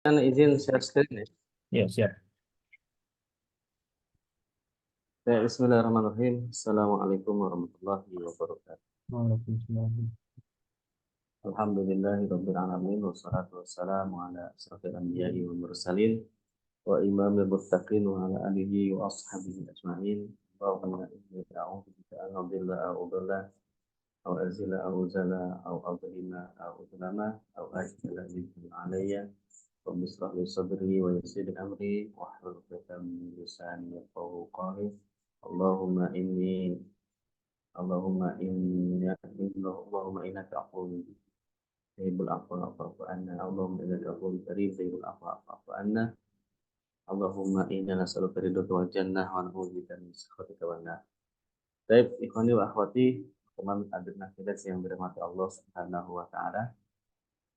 Kan izin share screen ya. Ya, siap. Bismillahirrahmanirrahim. Assalamualaikum warahmatullahi wabarakatuh. Waalaikumsalam. Alhamdulillahirabbil alamin wassalatu wassalamu ala asyrofil anbiya'i wal mursalin wa imamil muttaqin wa ala alihi wa ashabihi ajma'in. Allahumma inni a'udzubika an adilla aw udalla aw azila aw uzala aw adlima aw udlama aw ajala min alayya wa bisrah li sadri wa yassir li amri wa hlul 'uqdatam min lisani yafqahu qawli. Allahumma inni Allahumma innaka afuwwun tuhibbul afwa fa'fu anna. Allahumma innaka afuwwun karim tuhibbul afwa fa'fu anna. Allahumma inna nas'aluka ridhaka wal jannah wa na'udzubika min sakhatika wan nar. Baik, ikhwani wa akhwati, teman adina kita yang dirahmati Allah Subhanahu wa taala.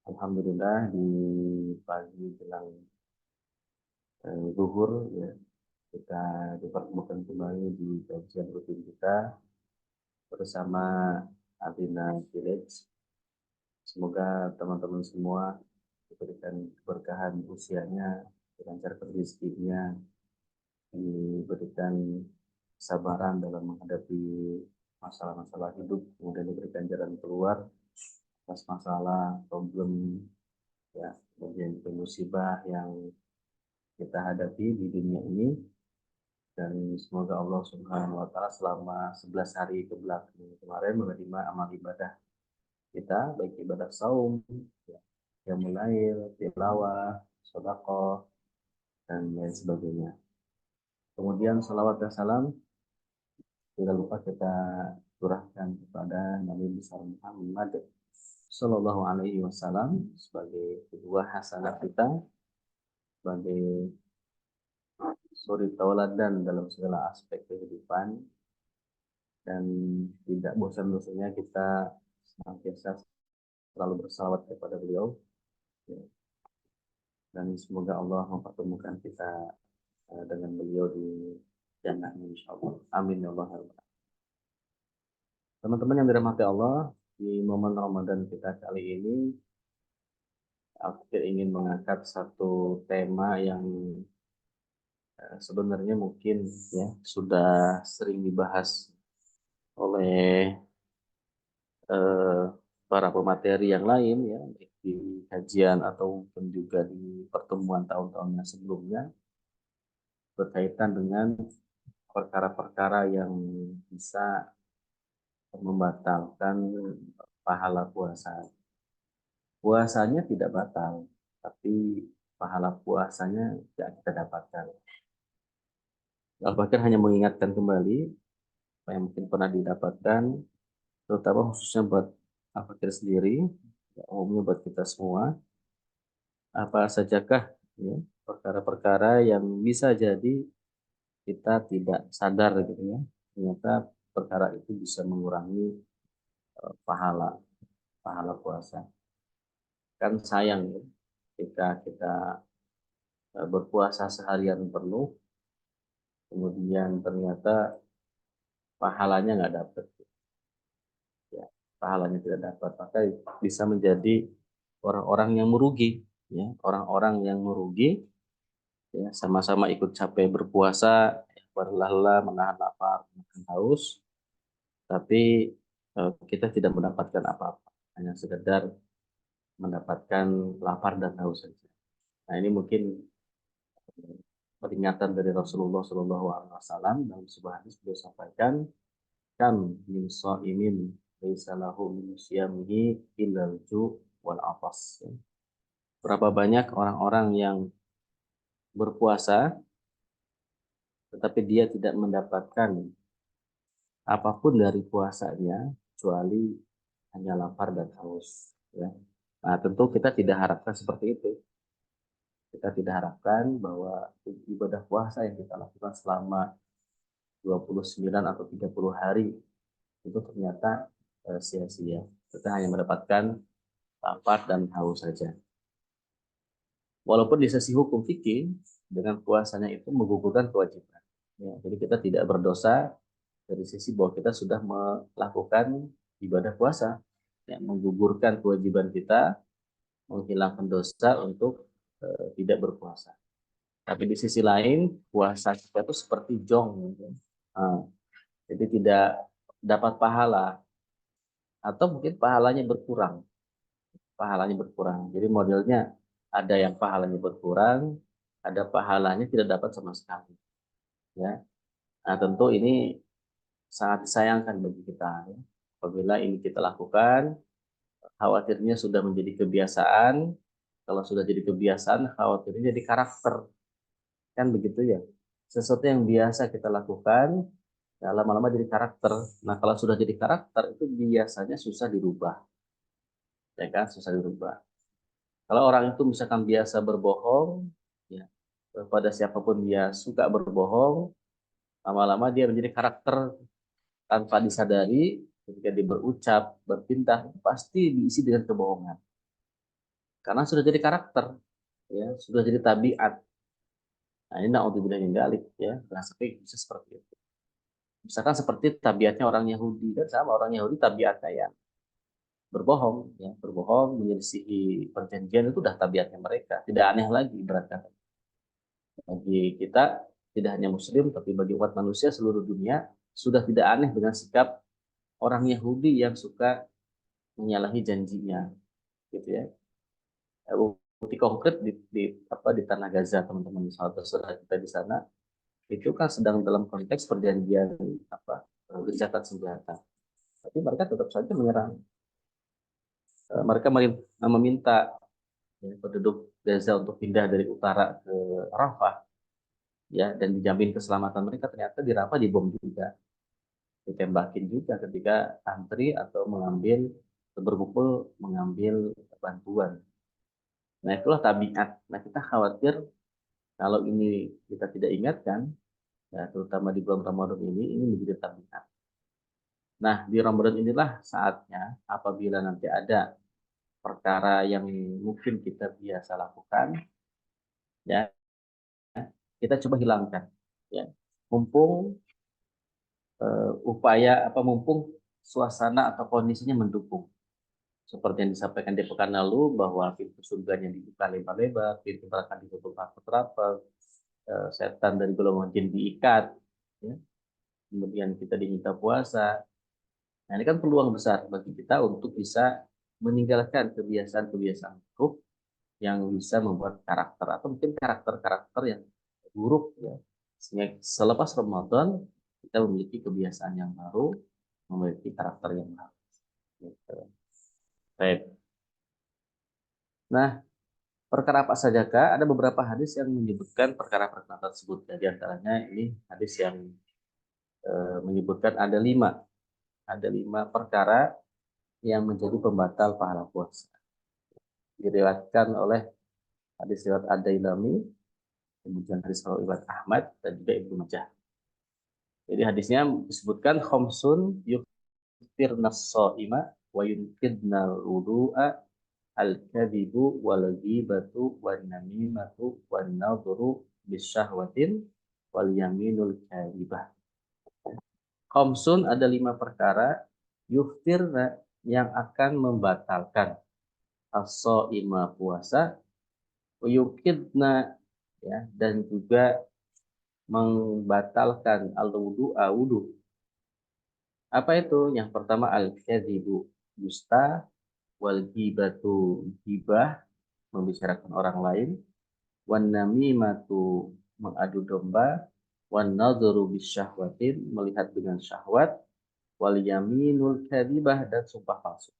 Alhamdulillah di pagi jelang zuhur ya, kita dipertemukan kembali di kajian rutin kita bersama Adina Village. Semoga teman-teman semua diberikan keberkahan usianya, dilancarkan rezekinya, diberikan kesabaran dalam menghadapi masalah-masalah hidup, kemudian diberikan jalan keluar atas masalah, problem, ya, kemudian musibah yang kita hadapi di dunia ini. Dan semoga Allah Subhanahu wa taala selama 11 hari kebelakang kemarin menerima amal ibadah kita, baik ibadah saum, ya, qiyamul lail, tilawah, sedekah, dan lain sebagainya. Kemudian salawat dan salam tidak lupa kita curahkan kepada Nabi besar Muhammad Sallallahu Alaihi Wasallam sebagai kedua hasanah kita, sebagai suri tauladan dalam segala aspek kehidupan, dan tidak bosan-bosannya kita senantiasa selalu bersalawat kepada beliau, ya. Dan semoga Allah mempertemukan kita dengan beliau di jannah insyaallah. Amin ya Allah. Teman-teman yang dirahmati Allah, di momen Ramadan kita kali ini aku ingin mengangkat satu tema yang sebenarnya mungkin ya sudah sering dibahas oleh eh, para pemateri yang lain ya, di kajian ataupun juga di pertemuan tahun-tahun yang sebelumnya, berkaitan dengan perkara-perkara yang bisa membatalkan pahala puasa. Puasanya tidak batal, tapi pahala puasanya tidak kita dapatkan. Bahkan hanya mengingatkan kembali apa yang mungkin pernah didapatkan, terutama khususnya buat fakir sendiri, ya, umumnya buat kita semua. Apa sajakah ya, perkara-perkara yang bisa jadi kita tidak sadar gitu ya, ternyata perkara itu bisa mengurangi pahala pahala puasa. Kan sayang ya, ketika kita berpuasa seharian penuh, kemudian ternyata pahalanya nggak dapat, ya, pahalanya tidak dapat, maka bisa menjadi orang-orang yang merugi, ya, orang-orang yang merugi, ya, sama-sama ikut capek berpuasa, ya, berlelah, menahan lapar, menahan haus, tapi kita tidak mendapatkan apa-apa, hanya sekedar mendapatkan lapar dan haus saja. Nah, ini mungkin peringatan dari Rasulullah Shallallahu Alaihi Wasallam dalam sebuah hadis beliau sampaikan, kam min shaimin laisa lahu min siyamihi illal ju' wal atas. Berapa banyak orang-orang yang berpuasa tetapi dia tidak mendapatkan apapun dari puasanya kecuali hanya lapar dan haus, ya. Nah, tentu kita tidak harapkan seperti itu. Kita tidak harapkan bahwa ibadah puasa yang kita lakukan selama 29 atau 30 hari itu ternyata sia-sia. Kita hanya mendapatkan lapar dan haus saja. Walaupun di sisi hukum fikih dengan puasanya itu menggugurkan kewajiban. Ya, jadi kita tidak berdosa dari sisi bahwa kita sudah melakukan ibadah puasa, yang menggugurkan kewajiban kita, menghilangkan dosa untuk tidak berpuasa. Tapi di sisi lain puasa kita itu seperti jong, gitu. Jadi tidak dapat pahala atau mungkin pahalanya berkurang. Jadi modelnya ada yang pahalanya berkurang, ada pahalanya tidak dapat sama sekali. Ya, nah tentu ini sangat disayangkan bagi kita. Ya. Apabila ini kita lakukan, khawatirnya sudah menjadi kebiasaan. Kalau sudah jadi kebiasaan, khawatirnya jadi karakter. Kan begitu ya. Sesuatu yang biasa kita lakukan, ya lama-lama jadi karakter. Nah, kalau sudah jadi karakter, itu biasanya susah dirubah. Ya kan, susah dirubah. Kalau orang itu misalkan biasa berbohong, ya, kepada siapapun dia suka berbohong, lama-lama dia menjadi karakter tanpa disadari, ketika dia berucap, bertindak, pasti diisi dengan kebohongan. Karena sudah jadi karakter, ya, sudah jadi tabiat. Nah, ini naudzubillah min dzalik, ya, sampai bisa seperti itu. Misalkan seperti tabiatnya orang Yahudi, dan sama orang Yahudi tabiatnya ya berbohong, ya, berbohong, menyelisihi perjanjian itu udah tabiatnya mereka, tidak aneh lagi berarti. Bagi kita tidak hanya Muslim, tapi bagi umat manusia seluruh dunia sudah tidak aneh dengan sikap orang Yahudi yang suka menyalahi janjinya, gitu ya. Bukti konkret di tanah Gaza, teman-teman saudara kita di sana itu kan sedang dalam konteks perjanjian gencatan senjata, tapi mereka tetap saja menyerang. Mereka meminta, ya, penduduk Gaza untuk pindah dari utara ke Rafah, ya, dan dijamin keselamatan mereka. Ternyata di Rafah dibom juga, ditembakin juga ketika antri atau berkumpul mengambil bantuan. Nah, itulah tabiat. Nah, kita khawatir kalau ini kita tidak ingatkan, ya, terutama di bulan Ramadan ini menjadi tabiat. Nah, di Ramadan inilah saatnya apabila nanti ada perkara yang mungkin kita biasa lakukan, ya, kita coba hilangkan, ya. Mumpung mumpung suasana atau kondisinya mendukung. Seperti yang disampaikan di pekan lalu bahwa pintu surganya dibuka lebar-lebar, pintu neraka ditutup rapat-rapat, setan dari golongan jin diikat, ya. Kemudian kita diminta puasa. Nah, ini kan peluang besar bagi kita untuk bisa meninggalkan kebiasaan-kebiasaan buruk yang bisa membuat karakter atau mungkin karakter-karakter yang buruk, ya. Sehingga selepas Ramadan kita memiliki kebiasaan yang baru, memiliki karakter yang baru. Gitu. Baik. Nah, perkara apa sajakah? Ada beberapa hadis yang menyebutkan perkara-perkara tersebut. Jadi antaranya ini hadis yang menyebutkan ada lima perkara yang menjadi pembatal pahala puasa. Diriwayatkan oleh hadis riwayat Ad-Dailami, kemudian hadis riwayat Ahmad dan juga Ibnu Majah. Jadi hadisnya disebutkan khamsun yuftirnas shaima wa yunkidnal wudu'a al-kadhibu wal ghibatu wan namimatu wan nadhuru bisyahwatin wal yaminul kadhibah. Khamsun, ada lima perkara yuftirna yang akan membatalkan as-shaima puasa, yukidna, ya, dan juga membatalkan al-wudu'a wudu. Apa itu? Yang pertama al-kadzibu, dusta, wal ghibatu, ghibah, membicarakan orang lain, wan namimatu, mengadu domba, wan nadhuru bisyahwatin, melihat dengan syahwat, wal yaminul kadzibah, dan sumpah palsu.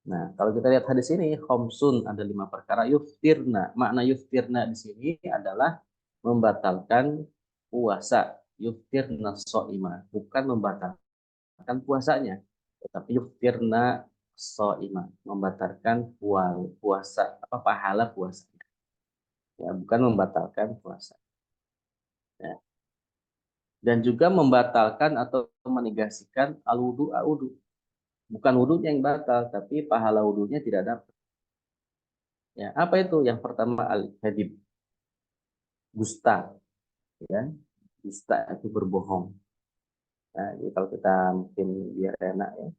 Nah, kalau kita lihat hadis ini, khamsun, ada lima perkara yuftirna. Makna yuftirna di sini adalah membatalkan puasa. Yuftirna so'ima, bukan membatalkan puasanya, tetapi yuftirna so'ima, membatalkan puasa, pahala puasa. Ya, bukan membatalkan puasa. Ya. Dan juga membatalkan atau menegasikan al-wudu wudu. Bukan wudunya yang batal, tapi pahala wudunya tidak dapat. Ya, apa itu? Yang pertama al-kadhib, dusta, ya. Dusta itu berbohong. Nah, jadi kalau kita mungkin biar enak, ya,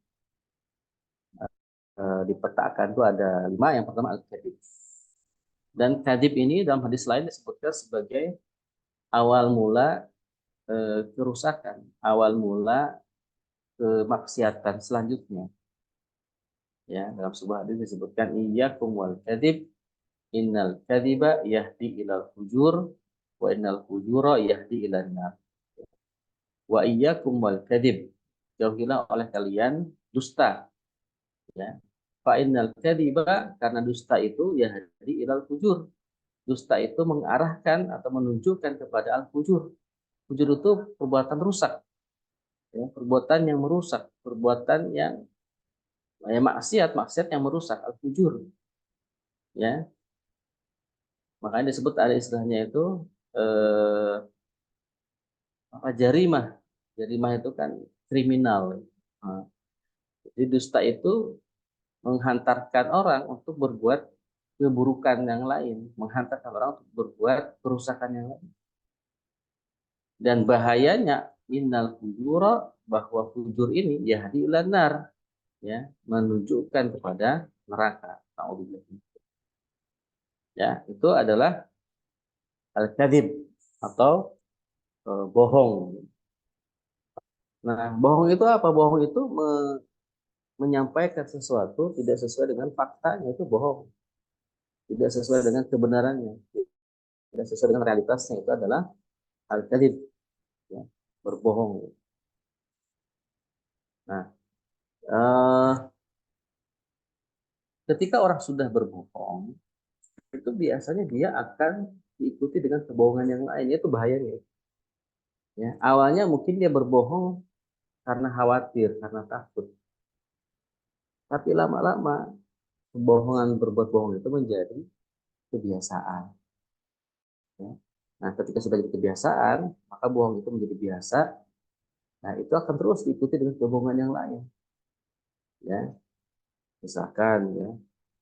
dipetakan itu ada lima. Yang pertama al-kadhib. Dan kadhib ini dalam hadis lain disebutkan sebagai awal mula kerusakan, awal mula kemaksiatan selanjutnya. Ya, dalam sebuah hadis disebutkan iyyakum wal kadhib, innal kadhiba yahdi ilal fujur wa innal fujura yahdi ilan nar. Wa iyyakum wal kadhib, jauhilah oleh kalian dusta, ya. Fa innal kadhiba, karena dusta itu yahdi ilal fujur. Dusta itu mengarahkan atau menunjukkan kepada al fujur. Fujur itu perbuatan rusak, ya, perbuatan yang merusak, perbuatan yang ya, maksiat yang merusak, al fujur, ya. Makanya disebut ada istilahnya itu eh, apa, jarimah. Jarimah itu kan kriminal. Nah, jadi dusta itu menghantarkan orang untuk berbuat keburukan yang lain, menghantarkan orang untuk berbuat kerusakan yang lain. Dan bahayanya innal fujura, bahwa fujur ini yahdi ilan nar, ya, menunjukkan kepada neraka. Ya, itu adalah al-kadzib atau bohong. Nah, bohong itu apa? Bohong itu menyampaikan sesuatu tidak sesuai dengan faktanya, itu bohong. Tidak sesuai dengan kebenarannya, tidak sesuai dengan realitasnya, itu adalah al-kadzib, ya, berbohong. Nah, eh, ketika orang sudah berbohong, itu biasanya dia akan diikuti dengan kebohongan yang lain, itu bahayanya. Ya, awalnya mungkin dia berbohong karena khawatir, karena takut. Tapi lama-lama kebohongan, berbuat bohong itu menjadi kebiasaan. Ya. Nah, ketika sudah jadi kebiasaan, maka bohong itu menjadi biasa. Nah, itu akan terus diikuti dengan kebohongan yang lain. Ya, misalkan, ya,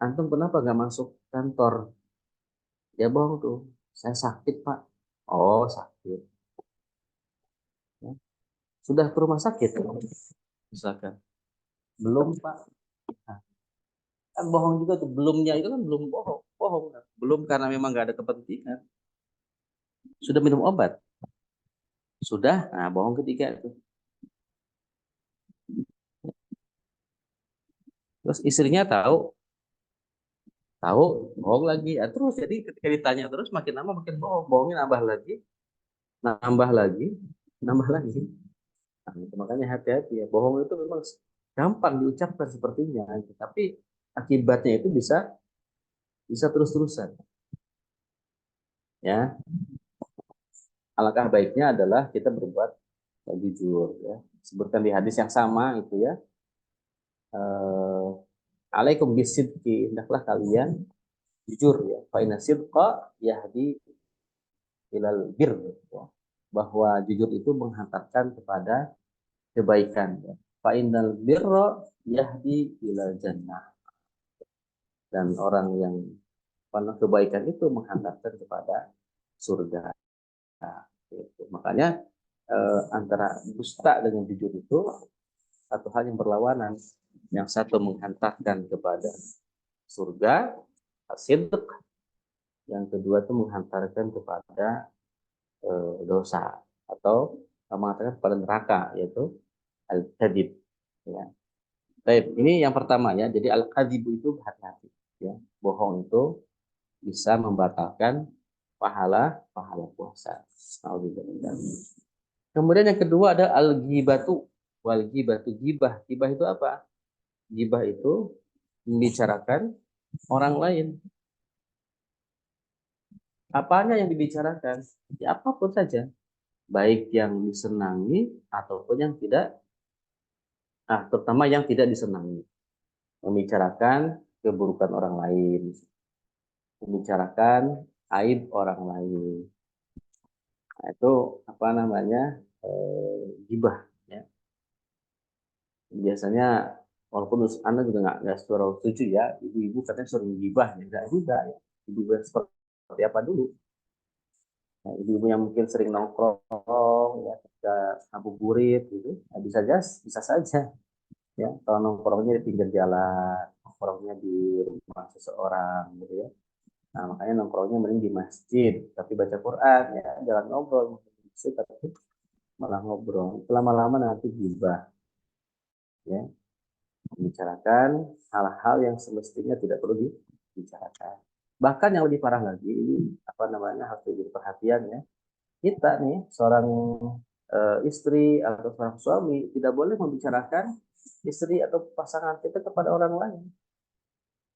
antum kenapa nggak masuk kantor? Ya bohong tuh, saya sakit pak. Oh sakit. Ya. Sudah ke rumah sakit, misalkan. Belum pak. Nah, kan bohong juga tuh, belumnya itu kan belum bohong. Bohong kan? Belum karena memang nggak ada kepentingan. Sudah minum obat? Sudah. Nah, bohong ketiga itu. Terus istrinya tahu, tahu, bohong lagi. Ya, terus jadi ketika ditanya terus makin lama makin bohong, bohongnya nambah lagi, nambah lagi, nambah lagi. Nah, itu makanya hati-hati ya, bohong itu memang gampang diucapkan sepertinya, tapi akibatnya itu bisa bisa terus-terusan. Ya, alangkah baiknya adalah kita berbuat jujur. Ya, sebutkan di hadis yang sama itu ya. Eh, Alaikum bisidqi, hendaklah kalian jujur ya. Fa inna sidqa yahdi ilal bir, ya. Bahwa jujur itu menghantarkan kepada kebaikan, ya. Fa innal birra yahdi ilal jannah, dan orang yang penuh kebaikan itu menghantarkan kepada surga. Nah, itu. Makanya antara dusta dengan jujur itu satu hal yang berlawanan. Yang satu menghantarkan kepada surga, sidq, yang kedua itu menghantarkan kepada dosa atau mengatakan kepada neraka, yaitu al-kadzib, ya. Baik, ini yang pertama ya. Jadi al-kadzib itu hati-hati ya. Bohong itu bisa membatalkan pahala pahala puasa. Kemudian yang kedua ada al-ghibatu wal ghibatu. Ghibah. Ghibah itu apa? Ghibah itu membicarakan orang lain. Apanya yang dibicarakan? Ya apapun saja, baik yang disenangi ataupun yang tidak, terutama yang tidak disenangi. Membicarakan keburukan orang lain, membicarakan aib orang lain. Nah, itu apa namanya? Gibah. Ya. Biasanya walaupun Anda juga nggak setuju ya, ibu-ibu katanya sering gibah, ya nggak juga ya. Ibu seperti apa dulu? Nah, ibu-ibu yang mungkin sering nongkrong ya, ketika ngabuburit gitu, nah, bisa saja ya, kalau nongkrongnya di pinggir jalan, nongkrongnya di rumah seseorang gitu ya. Nah, makanya nongkrongnya mending di masjid, tapi baca Quran ya, jangan ngobrol di masjid, tapi malah ngobrol. Lama-lama nanti gibah, ya, membicarakan hal-hal yang semestinya tidak perlu dibicarakan. Bahkan yang lebih parah lagi, ini apa namanya, harus jadi perhatian ya. Kita nih, seorang istri atau seorang suami, tidak boleh membicarakan istri atau pasangan kita kepada orang lain.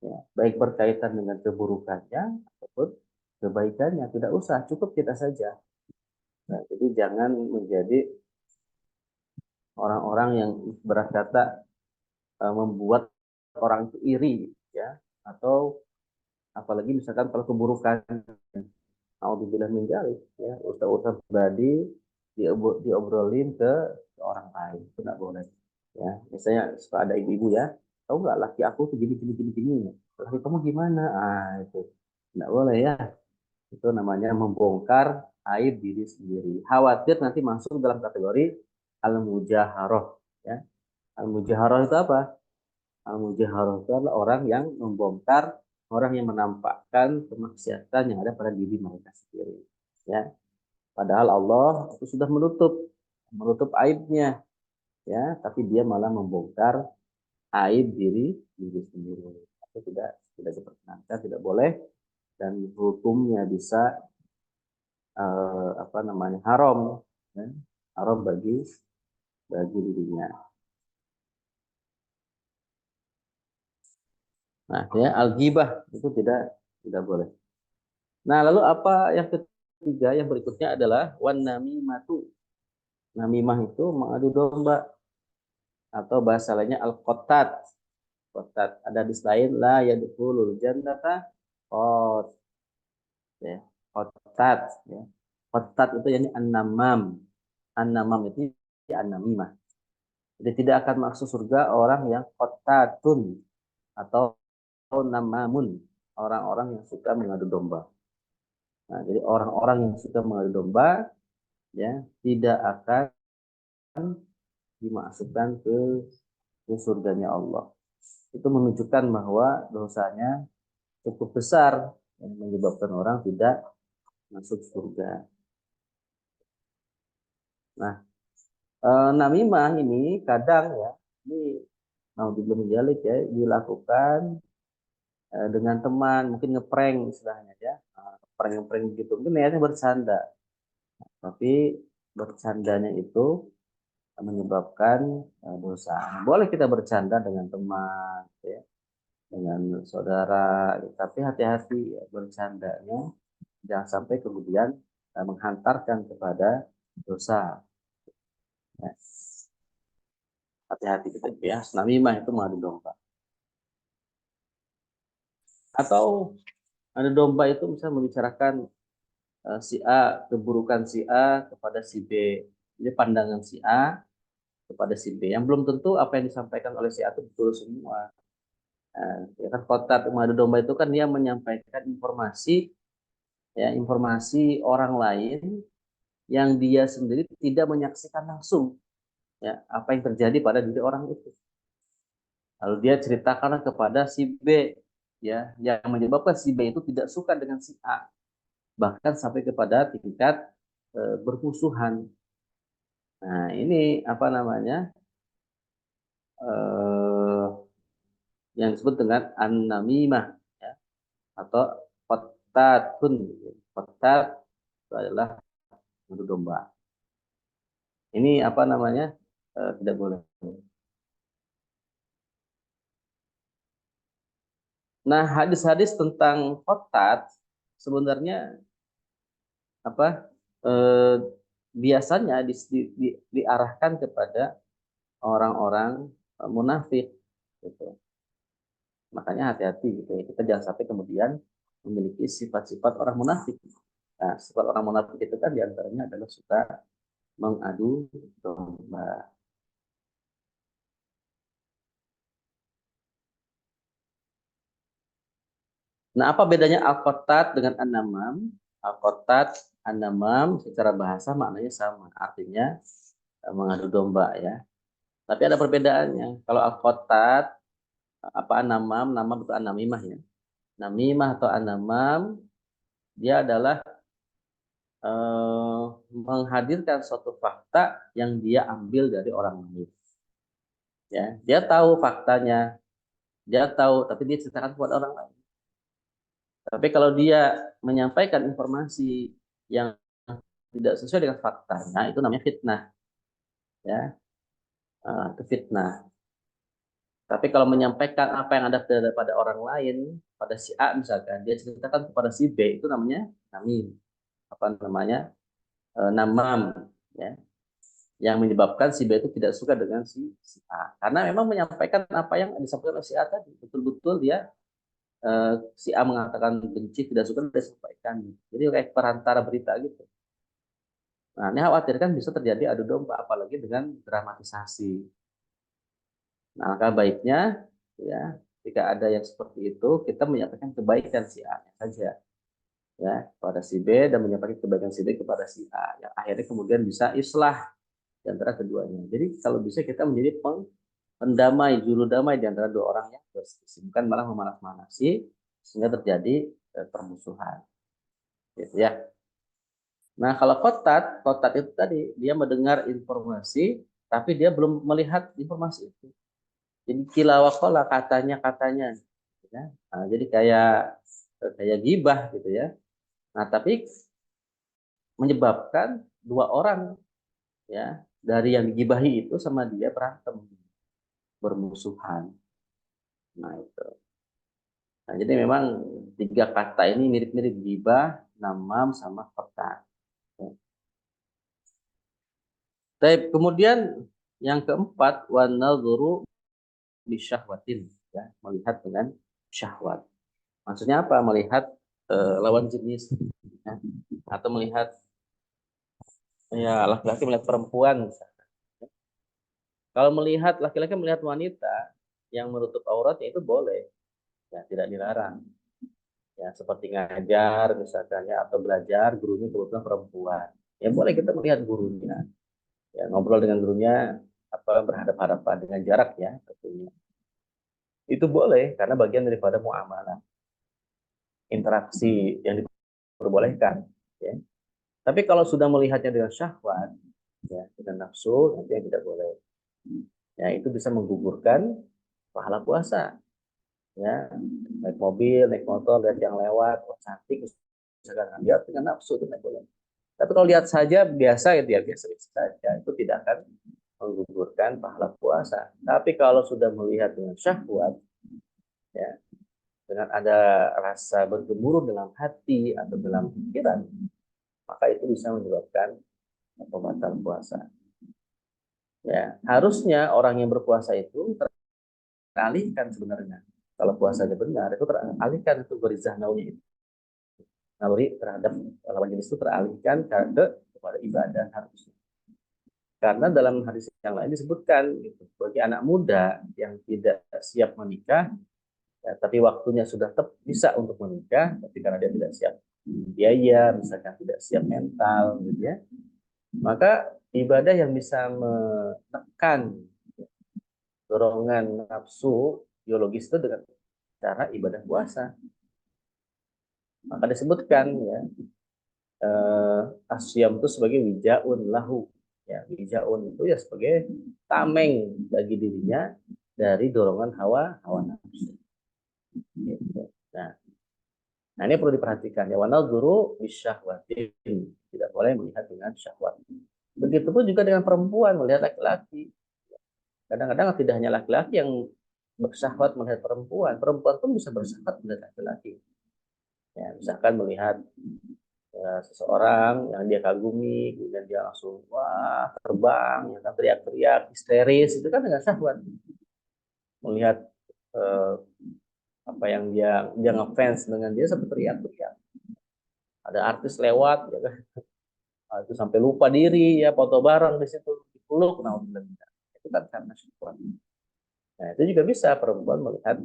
Ya, baik berkaitan dengan keburukannya ataupun kebaikannya, tidak usah, cukup kita saja. Nah, jadi jangan menjadi orang-orang yang berkata membuat orang itu iri, ya, atau apalagi misalkan kalau keburukan, naudzubillah min dzalik, ya, urusan pribadi diobrolin ke orang lain, itu nggak boleh. Ya, misalnya suka ada ibu-ibu ya, tahu nggak laki aku tuh gini gini gini gini, laki kamu gimana? Ah, itu nggak boleh ya. Itu namanya membongkar aib diri sendiri. Khawatir nanti masuk dalam kategori al-mujaharoh. Ya. Al-mujaharoh itu apa? Al-mujaharoh itu adalah orang yang membongkar, orang yang menampakkan kemaksiatan yang ada pada diri mereka sendiri. Ya. Padahal Allah itu sudah menutup aibnya, ya, tapi dia malah membongkar aib diri sendiri. Itu tidak diperkenankan, tidak boleh, dan hukumnya bisa apa namanya, haram, ya, haram bagi dirinya. Nah, ya, al-ghibah itu tidak boleh. Nah, lalu apa yang ketiga, yang berikutnya adalah wan namimatu. Namimah itu mengadu domba, atau bahasa lainnya al-qattat. Qattat. Ada hadis lain, la yadkhulul jannata qat, ya. Qattat, ya. Qattat itu yani an-namam. An-namam itu an-namimah. Jadi tidak akan masuk surga orang yang qattatun atau namamun, orang-orang yang suka mengadu domba. Nah, jadi orang-orang yang suka mengadu domba, ya, tidak akan dimasukkan ke surganya Allah. Itu menunjukkan bahwa dosanya cukup besar yang menyebabkan orang tidak masuk surga. Nah, namimah ini kadang ya, ini mau belum jalik ya, dilakukan dengan teman, mungkin ngeprank istilahnya ya, ngeprank gitu, mungkin niatnya bercanda, tapi bercandanya itu menyebabkan dosa. Boleh kita bercanda dengan teman, ya, dengan saudara, tapi hati-hati ya, bercandanya jangan sampai kemudian menghantarkan kepada dosa. Ya. Hati-hati kita ya. Namimah itu mengadu domba. Atau adu domba itu misalnya membicarakan si A, keburukan si A kepada si B. Jadi pandangan si A kepada si B, yang belum tentu apa yang disampaikan oleh si A itu betul semua. Nah, ya kan, kota mengadu domba itu kan dia menyampaikan informasi, ya, informasi orang lain yang dia sendiri tidak menyaksikan langsung, ya, apa yang terjadi pada diri orang itu. Lalu dia ceritakan kepada si B, ya, yang menyebabkan si B itu tidak suka dengan si A, bahkan sampai kepada tingkat bermusuhan. Nah, ini apa namanya, eh, yang disebut dengan an-namimah, ya, atau qattatun. Qattat itu adalah mengadu domba. Ini apa namanya, tidak boleh. Nah, hadis-hadis tentang qattat sebenarnya apa, eh, biasanya diarahkan kepada orang-orang munafik gitu. Makanya hati-hati gitu ya. Kita jangan sampai kemudian memiliki sifat-sifat orang munafik. Nah, sifat orang munafik itu kan diantaranya adalah suka mengadu domba. Nah, apa bedanya al-qattat dengan an-namam? Al-qattat, an-namam secara bahasa maknanya sama. Artinya mengadu domba ya. Tapi ada perbedaannya. Kalau al-qattat, apa an-namam, namam itu an-namimah ya. Namimah atau anamam, dia adalah menghadirkan suatu fakta yang dia ambil dari orang lain. Ya, dia tahu faktanya, dia tahu, tapi dia ceritakan kepada orang lain. Tapi kalau dia menyampaikan informasi yang tidak sesuai dengan faktanya, itu namanya fitnah. Ya, itu fitnah. Tapi kalau menyampaikan apa yang ada pada orang lain, pada si A misalkan, dia ceritakan kepada si B, itu namanya namim. Apa namanya? Namam. Ya, yang menyebabkan si B itu tidak suka dengan si A. Karena memang menyampaikan apa yang disampaikan oleh si A tadi. Betul-betul dia si A mengatakan benci, tidak suka, dia sampaikan. Jadi kayak perantara berita gitu. Nah, ini khawatir kan bisa terjadi adu domba, apalagi dengan dramatisasi. Nah, maka baiknya ya jika ada yang seperti itu, kita menyampaikan kebaikan si A saja ya kepada si B dan menyampaikan kebaikan si B kepada si A. Yang akhirnya kemudian bisa islah di antara keduanya. Jadi kalau bisa kita menjadi pendamai, juru damai di antara dua orang yang berselisih, bukan malah memanas-manasi sehingga terjadi permusuhan. Gitu ya. Nah, kalau kotat itu tadi dia mendengar informasi tapi dia belum melihat informasi itu. Jadi kilawakola katanya ya. Nah, jadi kayak gibah gitu ya. Nah, tapi menyebabkan dua orang ya dari yang digibahi itu sama dia berantem, bermusuhan. Nah, itu. Nah, jadi memang tiga kata ini mirip-mirip gibah, namam, sama kota. Tapi kemudian yang keempat, wanadhuru bisyahwatin, ya, melihat dengan syahwat. Maksudnya apa? Melihat lawan jenis, ya, atau melihat ya laki-laki melihat perempuan. Misalnya. Kalau melihat laki-laki melihat wanita yang menutup auratnya itu boleh, ya tidak dilarang. Ya seperti ngajar misalkan ya atau belajar gurunya kebetulan perempuan. Ya boleh kita melihat gurunya, ya ngobrol dengan gurunya apa berhadapan-hadapan dengan jarak ya tentunya. Itu boleh karena bagian daripada muamalah, interaksi yang diperbolehkan, ya. Tapi kalau sudah melihatnya dengan syahwat, ya dengan nafsu, nanti yang tidak boleh. Ya itu bisa menggugurkan pahala puasa. Ya naik mobil, naik motor, lihat yang lewat, oh, cantik, misalkan lihat dengan nafsu itu tidak boleh. Tapi kalau lihat saja biasa gitu ya biasa saja itu tidak akan menggugurkan pahala puasa. Tapi kalau sudah melihat dengan syahwat, ya dengan ada rasa bergemuruh dalam hati atau dalam pikiran, maka itu bisa menyebabkan pembatal puasa. Ya, harusnya orang yang berpuasa itu teralihkan sebenarnya. Kalau puasanya benar, itu teralihkan itu berizah naunya itu. Naluri terhadap lawan jenis itu teralihkan kepada ibadah harusnya. Karena dalam hadis yang lain disebutkan gitu, bagi anak muda yang tidak siap menikah, ya, tapi waktunya sudah bisa untuk menikah, tapi karena dia tidak siap biaya, misalkan tidak siap mental, gitu ya, maka ibadah yang bisa menekan dorongan nafsu biologis itu dengan cara ibadah puasa. Maka disebutkan ya asyam itu sebagai wijaun lahu. Ya, wijaun itu ya sebagai tameng bagi dirinya dari dorongan hawa nafsu. Gitu. Nah, ini perlu diperhatikan ya. Wanadzuru bisyahwatin. Tidak boleh melihat dengan syahwat. Begitupun juga dengan perempuan melihat laki-laki. Kadang-kadang tidak hanya laki-laki yang bersyahwat melihat perempuan, perempuan pun bisa bersyahwat melihat laki-laki. Ya, misalkan melihat ya, seseorang yang dia kagumi, kemudian dia langsung wah terbang, ya kan teriak-teriak, histeris, itu kan dengan syahwat. Melihat eh, apa yang dia ngefans dengan dia seperti teriak-teriak. Ada artis lewat, ya kan, itu sampai lupa diri, ya foto bareng di situ, dipeluk, nah itu kan karena syahwat. Nah itu juga bisa perempuan melihat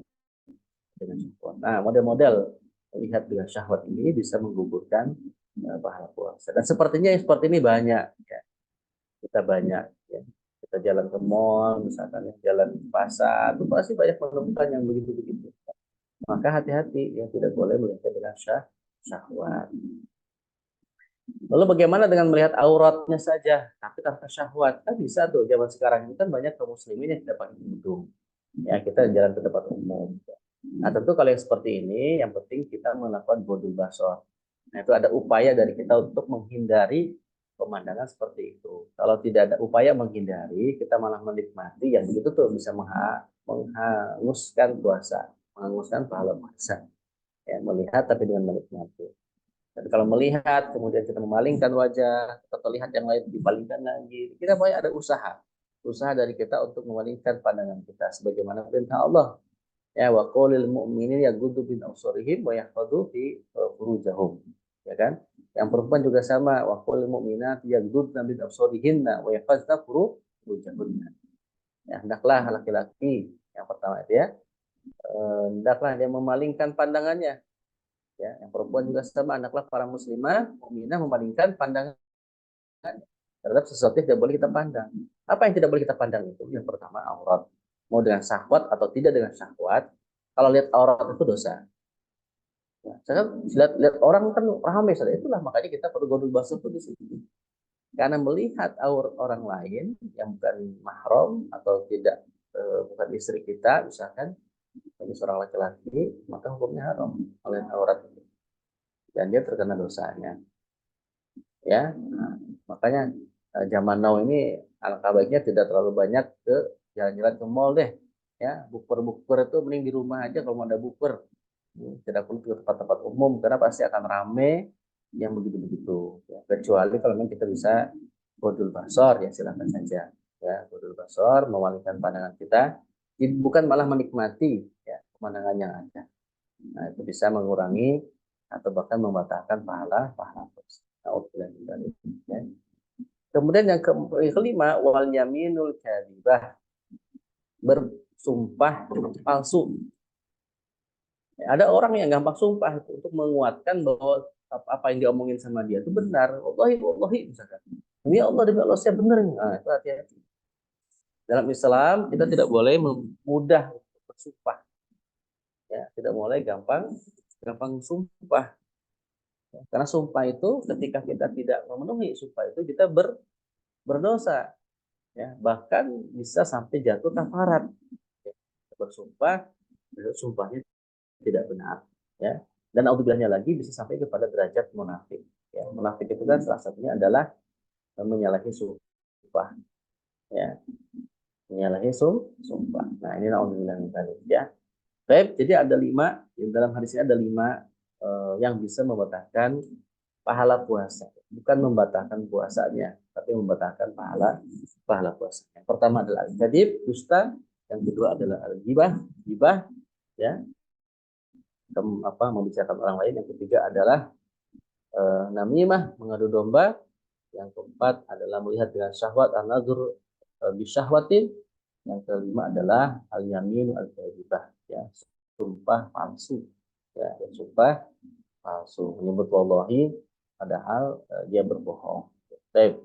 dengan syahwat. Nah model-model melihat dengan syahwat ini bisa menggugurkan pahala puasa. Dan sepertinya seperti ini banyak, ya. Kita banyak, ya. Kita jalan ke mall, misalkan ya, jalan ke pasar, itu pasti banyak menemukan yang begitu-begitu. maka hati-hati ya, tidak boleh melihat dengan syahwat. Lalu bagaimana dengan melihat auratnya saja tapi tanpa syahwat? Kan bisa tuh, zaman sekarang ini kan banyak kaum muslimin yang tidak pakai kerudung. Ya, kita jalan ke tempat umum. Nah, tentu kalau yang seperti ini, yang penting kita melakukan bodul basor. Nah, itu ada upaya dari kita untuk menghindari pemandangan seperti itu. Kalau tidak ada upaya menghindari, kita malah menikmati, yang begitu tuh bisa menghanguskan puasa, menghanguskan pahala puasa. Ya, melihat tapi dengan menikmati. Dan kalau melihat, kemudian kita memalingkan wajah, kita terlihat yang lain dipalingkan lagi. Kita banyak ada usaha. Usaha dari kita untuk memalingkan pandangan kita. Sebagaimana perintah Allah. Ya, wa qulil mu'minin yaghuddu min absarihim wa yahfadzu fi furujahum. Ya kan? Yang perempuan juga sama. Wa qulil mu'minati yaghuddna min absarihinna wa yahfazna furujahunna. Ya, hendaklah laki-laki yang pertama itu ya, hendaklah dia memalingkan pandangannya. Ya, yang perempuan juga sama, anaklah para muslimah mukminah memalingkan pandangan terhadap sesuatu yang tidak boleh kita pandang. Apa yang tidak boleh kita pandang itu? Yang pertama aurat. Mau dengan syahwat atau tidak dengan syahwat, kalau lihat aurat itu dosa. Ya, saya lihat orang kan ramai saja, itulah makanya kita perlu godul basar itu di sini. Karena melihat aurat orang lain yang bukan mahram atau tidak bukan istri kita, misalkan bagi seorang laki-laki, maka hukumnya haram melihat aurat itu. Dan dia terkena dosanya. Ya, nah, makanya zaman now ini alangkah baiknya tidak terlalu banyak ke jalan-jalan ke mall deh. Ya, bukber itu mending di rumah aja kalau mau ada bukber. Tidak perlu ke tempat-tempat umum karena pasti akan rame yang begitu-begitu. Ya, kecuali kalau memang kita bisa bodul basor, ya silakan saja. Ya, bodul basor memalingkan pandangan kita, bukan malah menikmati ya pemandangan yang ada. Nah, itu bisa mengurangi atau bahkan membatalkan pahala puasa. Ya. Kemudian yang kelima, wal yaminul kadzibah, bersumpah palsu. Ada orang yang gampang sumpah untuk menguatkan bahwa apa yang diomongin sama dia itu benar. Wallahi misalkan. Demi Allah saya benar. Nah, itu hati-hati. Dalam Islam kita tidak boleh mudah bersumpah. Ya, tidak boleh gampang sumpah. Karena sumpah itu ketika kita tidak memenuhi sumpah itu kita berdosa. Ya, bahkan bisa sampai jatuh kafarat. Ya, bersumpah, sumpahnya tidak benar. Ya, dan audzubillah lagi bisa sampai kepada derajat munafik. Ya, munafik itu kan salah satunya adalah menyalahi sumpah. Ya, menyalahi sumpah. Nah, ini audzubillah ya. Baik, jadi ada 5, dalam hadis ini ada 5 yang bisa membatalkan pahala puasa. Bukan membatalkan puasanya, tapi membatalkan pahala puasa. Yang pertama adalah al-kadzib, dusta. Yang kedua adalah al-ghibah, ya, membicarakan orang lain. Yang ketiga adalah namimah, mengadu domba. Yang keempat adalah melihat dengan syahwat, an-nazur bisyahwatin. Yang kelima adalah al-yamin al-kadzibah, ya, sumpah palsu. Ya, sumpah palsu, menyebut wallahi padahal dia berbohong. Baik,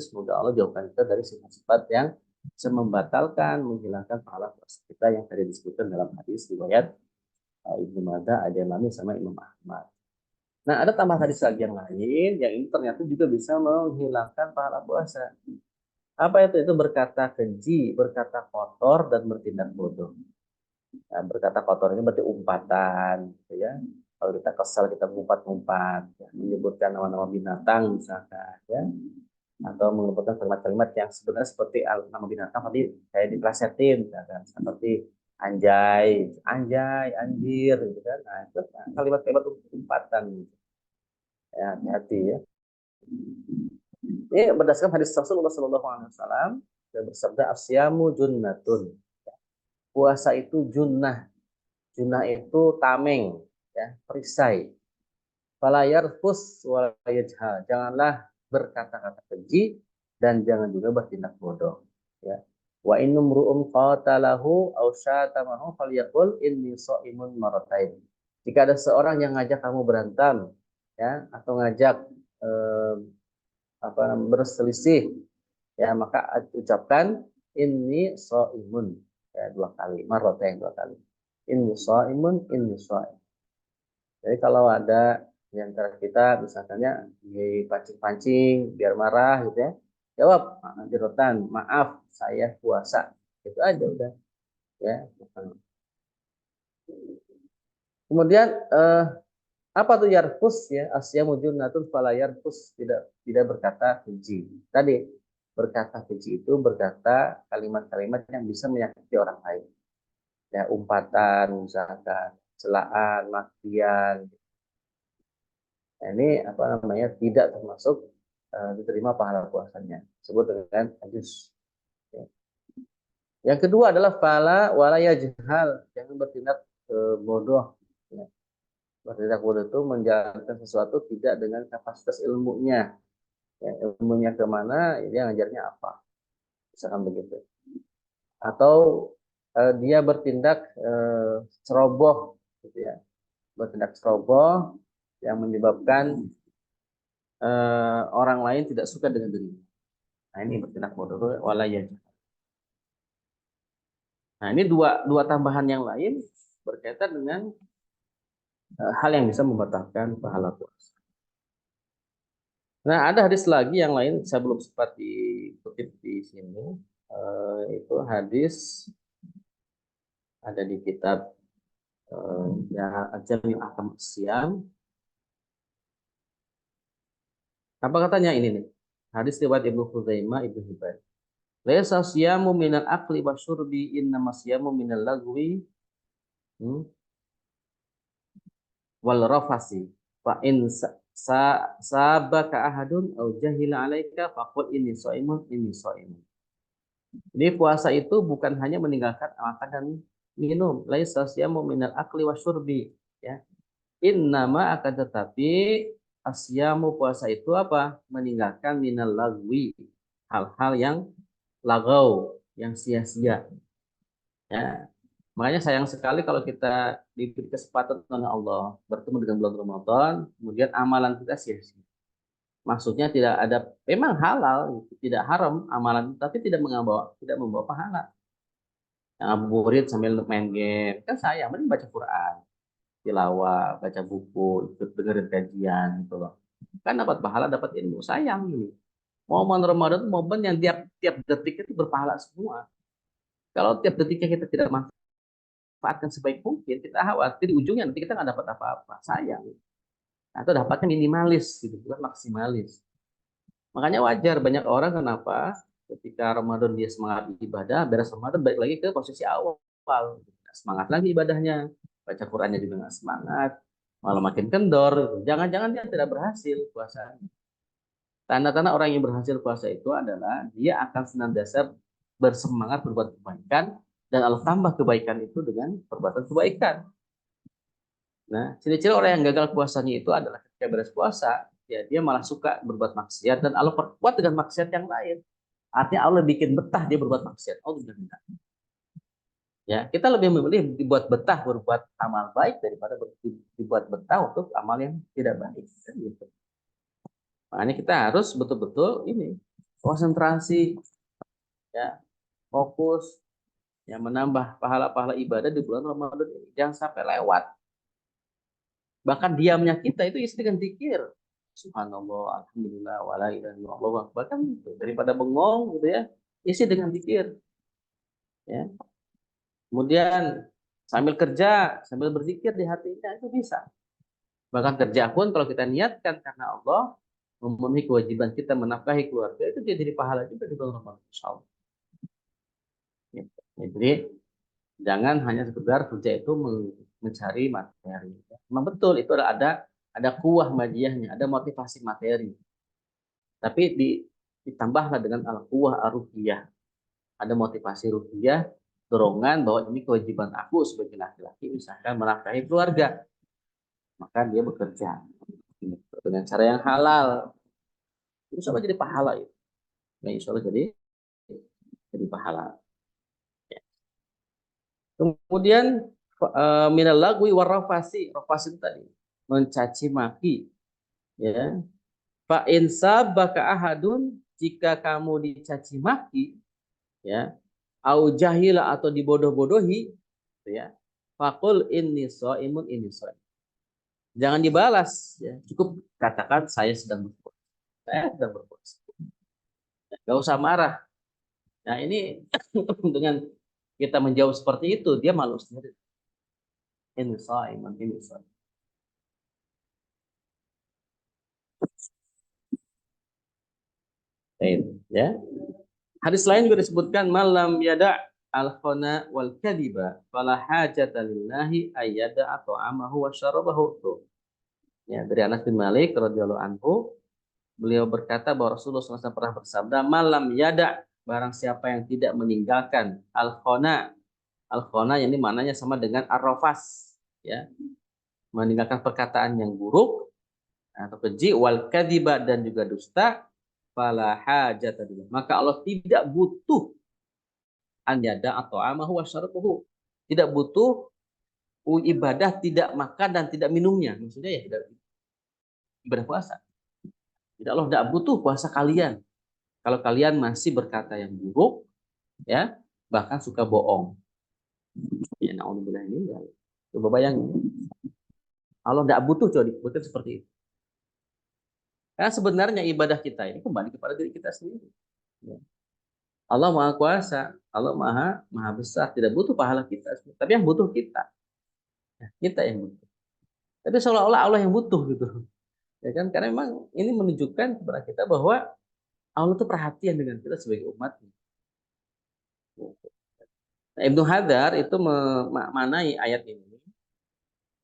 semoga Allah jauhkan kita dari sifat-sifat yang bisa membatalkan, menghilangkan pahala puasa kita yang tadi disebutkan dalam hadis riwayat Ibnu Majah, Ad-Darimi sama Imam Ahmad. Nah, ada tambahan hadis lagi yang lain yang ini ternyata juga bisa menghilangkan pahala puasa. Apa itu? Itu berkata keji, berkata kotor, dan bertindak bodoh. Nah, berkata kotor ini berarti umpatan, gitu ya. Kalau kita kesal kita ngumpat-ngumpat, ya, menyebutkan nama-nama binatang misalkan, ya, atau menyebutkan kalimat-kalimat yang sebenarnya seperti nama binatang tapi kayak diplesetin, misalkan seperti anjay, anjay, anjir, gitu kan. Nah, itu kalimat-kalimat umpatan, gitu. Ya, hati-hati ya. Ini berdasarkan hadis Rasulullah SAW yang bersabda asyamu junnatun. Puasa itu junnah. Junnah itu tameng, ya, perisai. Fala yarfus wa yajhal. Janganlah berkata-kata keji dan jangan juga bertindak bodoh, ya. Wa innum ru'um qatalahu aw syatamahu falyaqul inni shaimun maratain. Jika ada seorang yang ngajak kamu berantem, ya, atau ngajak eh, berselisih, ya, maka ucapkan inni shaimun, ya, 2 kali, maratain 2 kali. inni shaimun, inni shaim. Jadi kalau ada di antara kita misalnya dipancing-pancing biar marah gitu ya, jawab jerotan, maaf saya puasa. Itu aja udah ya. Kemudian apa tuh yarfus ya? Asyamu junnatun fala yarfus, tidak berkata keji. Tadi berkata keji itu berkata kalimat-kalimat yang bisa menyakiti orang lain. Ya, umpatan misalkan, celaan, makian. Nah, ini apa namanya? Tidak termasuk diterima pahala puasanya. Sebut dengan ajus. Ya. Yang kedua adalah fala wala yajhal, jangan bertindak bodoh. Ya. Bertindak bodoh itu menjalankan sesuatu tidak dengan kapasitas ilmunya. Ya, ilmunya kemana, dia ngajarnya apa. Misalkan begitu. Atau dia bertindak ceroboh, gitu ya. Bertindak ceroboh yang menyebabkan orang lain tidak suka dengan dirinya. Nah ini bertindak bodoh wala yajhal. Nah ini dua tambahan yang lain berkaitan dengan hal yang bisa membatalkan pahala puasa. Nah, ada hadis lagi yang lain, saya belum sempat dikutip di sini. Itu hadis ada di kitab ya Al-Jami' Ahkam Siyam. Apa katanya ini nih? Hadis riwayat Ibnu Khuzaimah, Ibnu Hibban. Laisa siyamu minal akli wasyurbi, innama siyamu minal lagwi wal rafasi. Fa in sabaka ahadun au jahila alaika faqul inni shaimun, inni shaimun. Jadi puasa itu bukan hanya meninggalkan makan dan minum. Laisa siyamu minal akli wasyurbi, ya. Innama akan tetapi asyamu puasa itu apa? Meninggalkan minal lagwi, hal-hal yang lagau, yang sia-sia. Ya. Makanya sayang sekali kalau kita diberi kesempatan oleh Allah bertemu dengan bulan Ramadan, kemudian amalan kita sia-sia. Maksudnya tidak ada, memang halal, tidak haram amalan, tapi tidak membawa pahala. Yang ngabuburit sambil main game, kan sayang, mending baca Quran, tilawah, baca buku, ikut dengerin kajian gitu loh. Kan dapat pahala, dapat ilmu. Sayang ini. Momen Ramadan itu momen yang tiap tiap detik itu berpahala semua. Kalau tiap detiknya kita tidak manfaatkan sebaik mungkin, kita khawatir di ujungnya nanti kita nggak dapat apa-apa. Sayang. Atau dapatnya minimalis gitu, bukan maksimalis. Makanya wajar banyak orang kenapa ketika Ramadan dia semangat ibadah, beres Ramadan balik lagi ke posisi awal. Semangat lagi ibadahnya, baca Qurannya juga nggak semangat, malah makin kendor. Jangan-jangan dia tidak berhasil puasa. Tanda-tanda orang yang berhasil puasa itu adalah dia akan senantiasa bersemangat berbuat kebaikan dan Allah tambah kebaikan itu dengan perbuatan kebaikan. Nah, ciri-ciri orang yang gagal puasanya itu adalah ketika beres puasa, ya dia malah suka berbuat maksiat dan Allah perkuat dengan maksiat yang lain. Artinya Allah bikin betah dia berbuat maksiat. Allah tidak. Ya, kita lebih memilih dibuat betah berbuat amal baik daripada dibuat betah untuk amal yang tidak baik. Gitu. Makanya kita harus betul-betul ini konsentrasi, ya, fokus, yang menambah pahala-pahala ibadah di bulan Ramadan ini. Jangan sampai lewat. Bahkan diamnya kita itu isi dengan zikir. Subhanallah, alhamdulillah, wala ilaha illallah. Bahkan itu, daripada bengong gitu ya, isi dengan zikir. Ya. Kemudian sambil kerja, sambil berzikir di hatinya itu bisa. Bahkan kerja pun kalau kita niatkan karena Allah, memenuhi kewajiban kita menafkahi keluarga, itu jadi pahala juga di bulan Ramadan. Insyaallah. Gitu. Jadi jangan hanya sekedar kerja itu mencari materi. Memang betul itu ada kuah madiyahnya, ada motivasi materi. Tapi ditambahlah dengan al-quwah ar-ruhiyah. Ada motivasi ruhiyah, dorongan bahwa ini kewajiban aku sebagai laki-laki, misalkan menafkahi keluarga. Maka dia bekerja dengan cara yang halal. Insya Allah jadi pahala itu. Nah, insya Allah jadi pahala. Ya. Kemudian minal lagwi warrafasi, rafasi itu tadi mencaci maki, ya. Fa in sabaka ahadun, jika kamu dicaci maki, ya, au jahila atau dibodoh-bodohi, gitu ya. Faqul inni shaimun inni shaim. Jangan dibalas, ya. Cukup katakan saya sedang berpuasa. Saya sedang berpuasa. Gak usah marah. Nah ini dengan kita menjawab seperti itu, dia malu sendiri. Inni shaimun inni shaim. Ya. Hadis lain juga disebutkan malam yada al-khana wal kadiba fala hajata lillahi ayyada atau amahu wa syarabahu. Ya, dari Anas bin Malik radhiyallahu anhu, beliau berkata bahwa Rasulullah SAW pernah bersabda, malam yada, barang siapa yang tidak meninggalkan al-khana. Al-khana yang ini maknanya sama dengan ar-rafas, ya. Meninggalkan perkataan yang buruk atau keji, wal kadiba dan juga dusta, fala hajata lillahi. Maka Allah tidak butuh an yada atau amahu wasyarabuhu. Tidak butuh ibadah, tidak makan dan tidak minumnya. Maksudnya ya tidak ibadah puasa. Tidak, Allah tidak butuh puasa kalian. Kalau kalian masih berkata yang buruk, ya, bahkan suka bohong. Ya, naudzubillah ini ya. Coba bayangin. Allah tidak butuh coba disebutkan seperti itu. Karena sebenarnya ibadah kita ini kembali kepada diri kita sendiri. Ya. Allah Maha Kuasa, Allah Maha Besar, tidak butuh pahala kita, tapi yang butuh kita. Kita yang butuh. Tapi seolah-olah Allah yang butuh gitu. Ya kan? Karena memang ini menunjukkan kepada kita bahwa Allah itu perhatian dengan kita sebagai umat. Nah, Ibnu Hadar itu memaknai ayat ini,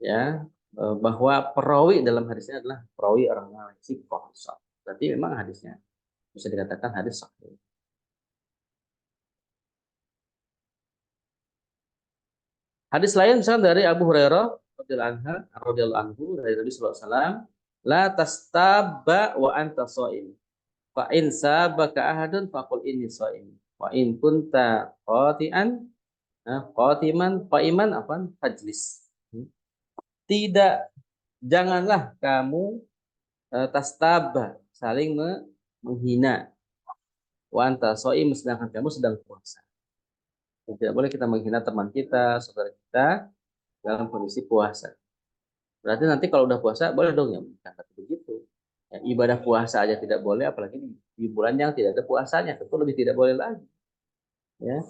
ya, bahwa perawi dalam hadisnya adalah perawi orang yang sikoh. Berarti memang hadisnya bisa dikatakan hadis sahih. Hadis lain misalnya dari Abu Hurairah radhiyallahu anhu dari Nabi sallallahu alaihi wasallam, la tastabba wa anta shaim. Fa in sabaka ahadun faqul inni shaim. Wa in kunta qatiman apa? Fajlis. Tidak, janganlah kamu tastabah, saling menghina. Wa anta shaim, sedangkan kamu sedang puasa. Tidak boleh kita menghina teman kita, saudara kita dalam kondisi puasa. Berarti nanti kalau udah puasa boleh dong ya kata begitu. Ya, ibadah puasa aja tidak boleh, apalagi di bulan yang tidak ada puasanya, tentu lebih tidak boleh lagi. Ya,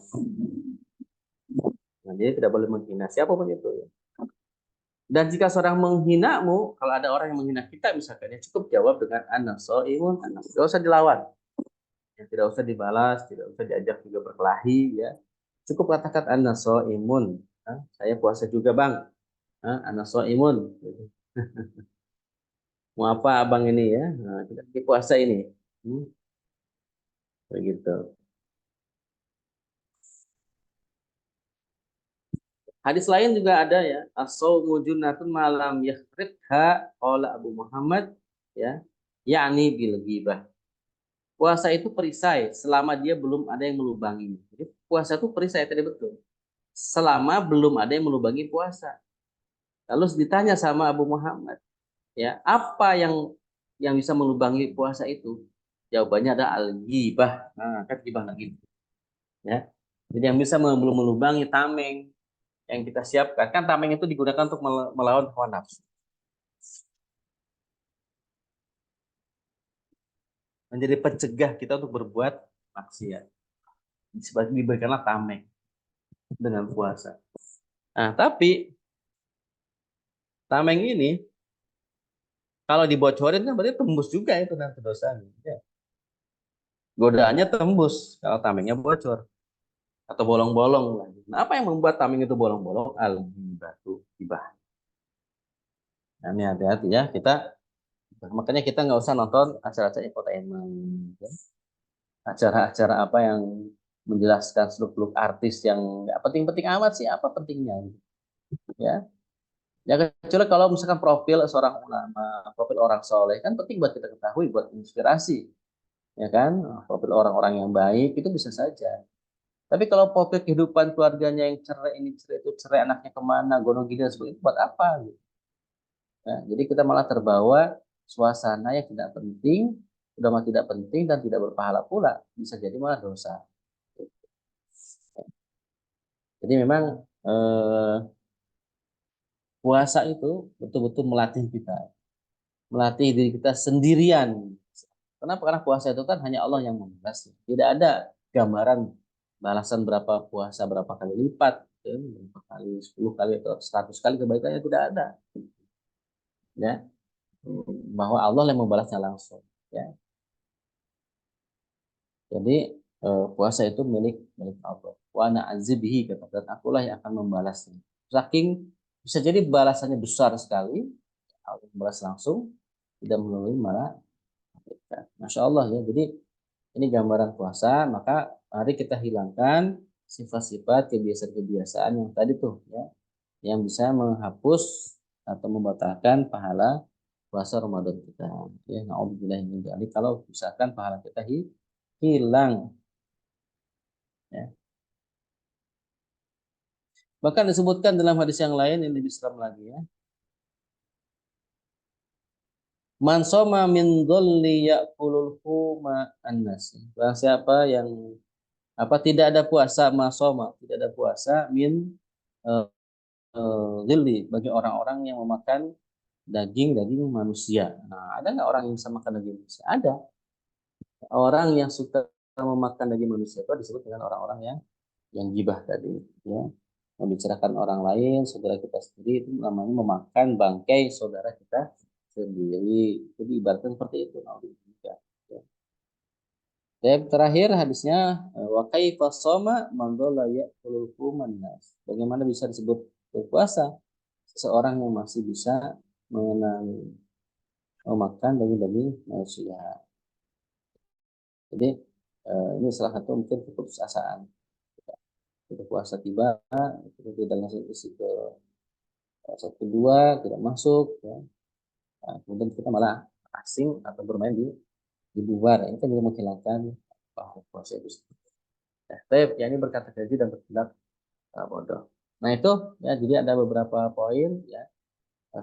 nah, jadi tidak boleh menghina siapapun itu. Ya. Dan jika seorang menghinamu, kalau ada orang yang menghina kita misalkan, ya cukup jawab dengan ana shaimun, tidak usah dilawan, ya, tidak usah dibalas, tidak usah diajak juga berkelahi, ya. Cukup katakan ana shaimun, saya puasa juga bang, ana shaimun. Mau apa abang ini ya? Nah, kita lagi puasa ini. Hmm, begitu. Hadis lain juga ada ya, as-shaumu junnatun malam yakhridha qala Abu Muhammad, ya, yakni bil ghibah. Puasa itu perisai selama dia belum ada yang melubanginya. Jadi puasa itu perisai tadi betul. Selama belum ada yang melubangi puasa. Lalu ditanya sama Abu Muhammad, ya, apa yang bisa melubangi puasa itu? Jawabannya ada al-ghibah. Nah, kan ghibah lagi, ya. Jadi yang bisa belum melubangi tameng yang kita siapkan, kan tameng itu digunakan untuk melawan hawa nafsu, menjadi pencegah kita untuk berbuat maksiat. Sebagai diberikanlah tameng dengan puasa. Nah, tapi tameng ini kalau dibocorin kan berarti tembus juga itu nanti dosanya. Ya. Godaannya tembus kalau tamengnya bocor atau bolong-bolong lagi. Nah, apa yang membuat tameng itu bolong-bolong? Al-ghibatu, ghibah. Nah, ini hati-hati ya, kita makanya kita nggak usah nonton acara-acara infotainment, ya. Acara-acara apa yang menjelaskan seluk-beluk artis yang nggak penting-penting amat sih, apa pentingnya, ya. Ya kecuali kalau misalkan profil seorang ulama, profil orang soleh kan penting buat kita ketahui, buat inspirasi, ya kan? Profil orang-orang yang baik itu bisa saja. Tapi kalau profil kehidupan keluarganya yang cerai ini cerai itu cerai, anaknya kemana, gonong gini dan sebagainya, buat apa? Gitu. Ya, jadi kita malah terbawa suasana yang tidak penting, udah mah tidak penting dan tidak berpahala pula, bisa jadi malah dosa. Jadi memang puasa itu betul-betul melatih kita, melatih diri kita sendirian. Kenapa? Karena puasa itu kan hanya Allah yang membalas. Tidak ada gambaran balasan berapa puasa berapa kali lipat, ya, berapa kali 10 kali atau 100 kali kebaikannya tidak ada. Ya, bahwa Allah yang membalasnya langsung. Ya, jadi puasa itu milik milik Allah. Wa ana azibihi kata dan akulah yang akan membalasnya. Saking bisa jadi balasannya besar sekali, Allah membalas langsung, tidak melalui malaikat. Masya Allah ya. Jadi ini gambaran puasa, maka mari kita hilangkan sifat-sifat kebiasaan-kebiasaan yang tadi tuh ya, yang bisa menghapus atau membatalkan pahala puasa Ramadan kita. Ya, naudzubillah min dzalik. Kalau misalkan pahala kita hilang ya. Bahkan disebutkan dalam hadis yang lain ini lebih seram lagi ya. Man soma min dhalli ya'kulul huma annas. Barang siapa yang apa tidak ada puasa masoma, tidak ada puasa min uh, dhilli bagi orang-orang yang memakan daging-daging manusia. Nah, ada nggak orang yang bisa makan daging manusia? Ada. Orang yang suka memakan daging manusia itu disebut dengan orang-orang yang gibah tadi, ya. Membicarakan orang lain, saudara kita sendiri itu namanya memakan bangkai saudara kita sendiri. Jadi ibaratnya seperti itu. Nah, ya. Dan terakhir hadisnya wa kaifa shoma man dhalla ya'kulul nas. Bagaimana bisa disebut berpuasa seseorang yang masih bisa mengenali memakan daging-daging manusia. Jadi ini salah satu mungkin keputusasaan. Kita puasa tiba, kita tidak langsung isi ke satu dua tidak masuk, ya. Nah, kemudian kita malah asing atau bermain di luar. Ini kan juga menghilangkan pahala puasa itu. Ya, ya ini berkata keji dan bertindak bodoh. Nah itu ya jadi ada beberapa poin ya.